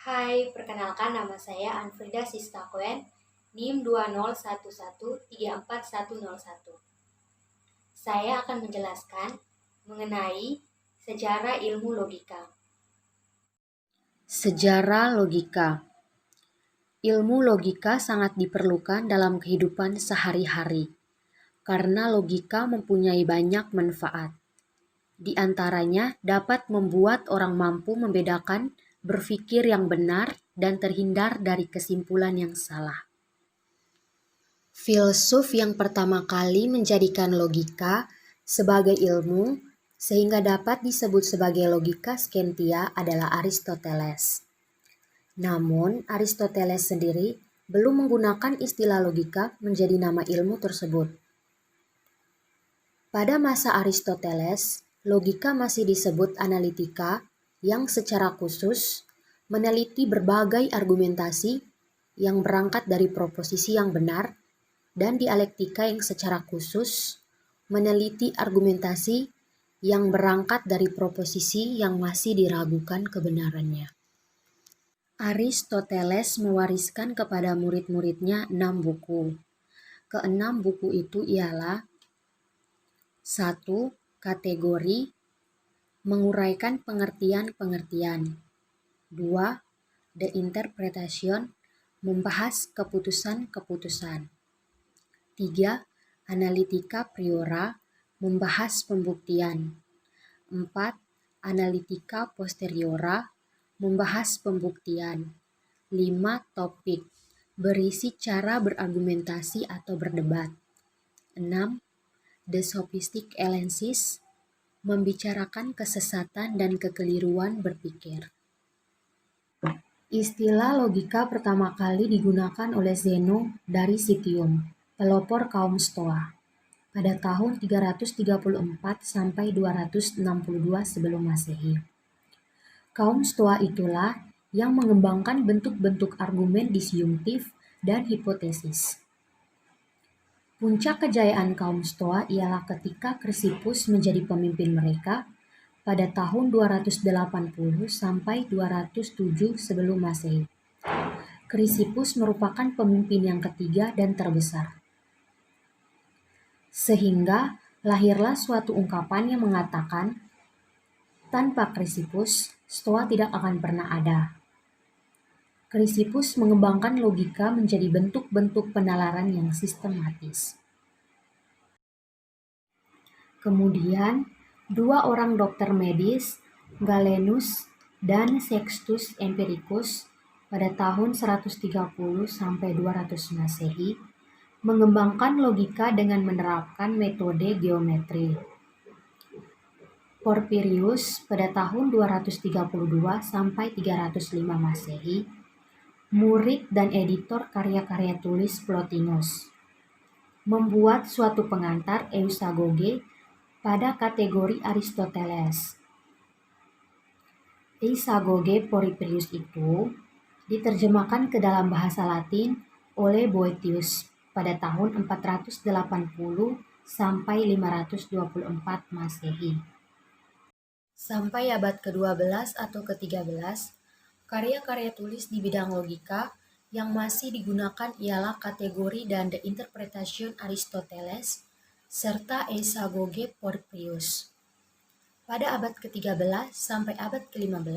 Hai, perkenalkan nama saya Anfrida Sistakwen, NIM 201134101. Saya akan menjelaskan mengenai sejarah ilmu logika. Sejarah logika. Ilmu logika sangat diperlukan dalam kehidupan sehari-hari karena logika mempunyai banyak manfaat. Di antaranya dapat membuat orang mampu membedakan berpikir yang benar dan terhindar dari kesimpulan yang salah. Filsuf yang pertama kali menjadikan logika sebagai ilmu sehingga dapat disebut sebagai logika scientia adalah Aristoteles. Namun, Aristoteles sendiri belum menggunakan istilah logika menjadi nama ilmu tersebut. Pada masa Aristoteles, logika masih disebut analitika yang secara khusus meneliti berbagai argumentasi yang berangkat dari proposisi yang benar dan dialektika yang secara khusus meneliti argumentasi yang berangkat dari proposisi yang masih diragukan kebenarannya. Aristoteles mewariskan kepada murid-muridnya 6 buku. Keenam buku itu ialah 1. Kategori, menguraikan pengertian-pengertian. 2. The Interpretation, membahas keputusan-keputusan. 3. Analitika priora, membahas pembuktian. 4. Analitika posteriora, membahas pembuktian. 5. Topik, berisi cara berargumentasi atau berdebat. 6. The Sophistic Elensis, membicarakan kesesatan dan kekeliruan berpikir. Istilah logika pertama kali digunakan oleh Zeno dari Citium, pelopor kaum Stoa, pada tahun 334 sampai 262 sebelum Masehi. Kaum Stoa itulah yang mengembangkan bentuk-bentuk argumen disjungtif dan hipotesis. Puncak kejayaan kaum Stoa ialah ketika Chrysippus menjadi pemimpin mereka pada tahun 280 sampai 207 sebelum Masehi. Chrysippus merupakan pemimpin yang ketiga dan terbesar. Sehingga lahirlah suatu ungkapan yang mengatakan, tanpa Chrysippus, Stoa tidak akan pernah ada. Chrysippus mengembangkan logika menjadi bentuk-bentuk penalaran yang sistematis. Kemudian, dua orang dokter medis, Galenus dan Sextus Empiricus, pada tahun 130 sampai 200 Masehi, mengembangkan logika dengan menerapkan metode geometri. Porphyrius pada tahun 232 sampai 305 Masehi, murid dan editor karya-karya tulis Plotinus, membuat suatu pengantar eusagoge pada kategori Aristoteles. Eusagoge Porphyrius itu diterjemahkan ke dalam bahasa Latin oleh Boethius pada tahun 480 sampai 524 Masehi. Sampai abad ke-12 atau ke-13, karya-karya tulis di bidang logika yang masih digunakan ialah kategori dan The Interpretation Aristoteles serta Eusagoge Porphyrius. Pada abad ke-13 sampai abad ke-15,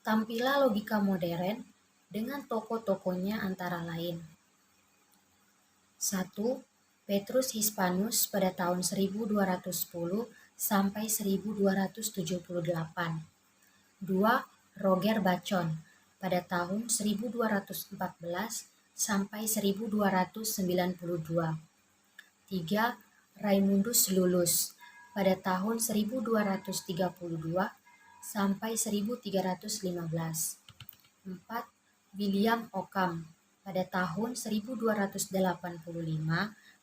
tampillah logika modern dengan tokoh-tokohnya antara lain. 1. Petrus Hispanus pada tahun 1210 sampai 1278. 2. Roger Bacon pada tahun 1214 sampai 1292. 3. Raimundus Lullus pada tahun 1232 sampai 1315. 4. William Ockham pada tahun 1285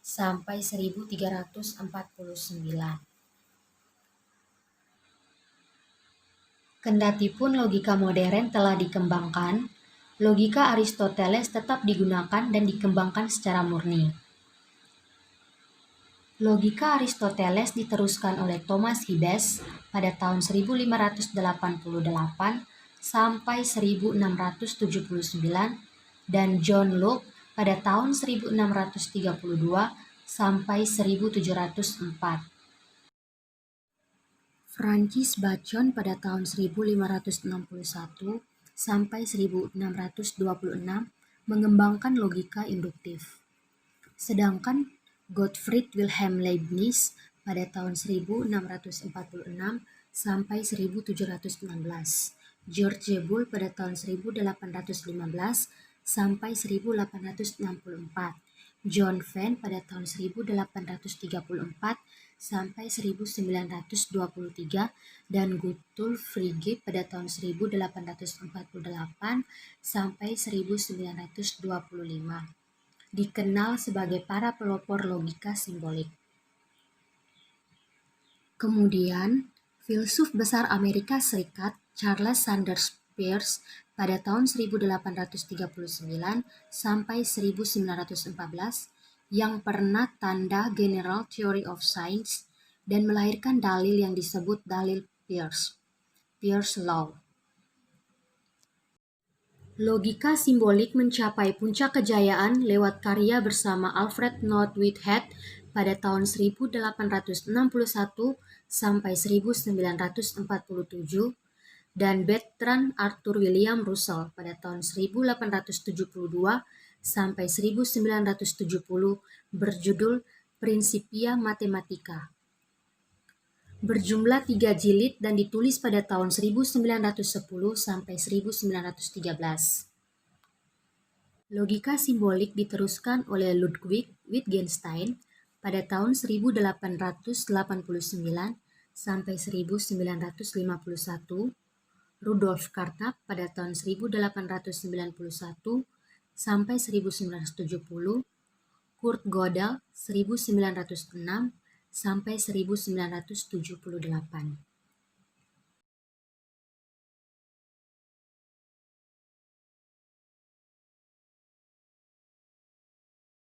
sampai 1349. Kendatipun logika modern telah dikembangkan, logika Aristoteles tetap digunakan dan dikembangkan secara murni. Logika Aristoteles diteruskan oleh Thomas Hibbes pada tahun 1588 sampai 1679 dan John Locke pada tahun 1632 sampai 1704. Francis Bacon pada tahun 1561 sampai 1626 mengembangkan logika induktif. Sedangkan Gottfried Wilhelm Leibniz pada tahun 1646 sampai 1716. George Boole pada tahun 1815 sampai 1864. John Venn pada tahun 1834 sampai 1923 dan Guttorm Frege pada tahun 1848 sampai 1925. Dikenal sebagai para pelopor logika simbolik. Kemudian, filsuf besar Amerika Serikat Charles Sanders Peirce pada tahun 1839 sampai 1914 yang pernah tanda General Theory of Science dan melahirkan dalil yang disebut dalil Peirce Law. Logika simbolik mencapai puncak kejayaan lewat karya bersama Alfred North Whitehead pada tahun 1861 sampai 1947 dan Bertrand Arthur William Russell pada tahun 1872 sampai 1970 berjudul Principia Mathematica. Berjumlah 3 jilid dan ditulis pada tahun 1910 sampai 1913. Logika simbolik diteruskan oleh Ludwig Wittgenstein pada tahun 1889 sampai 1951, Rudolf Carnap pada tahun 1891 sampai 1970, Kurt Gödel 1906 sampai 1978.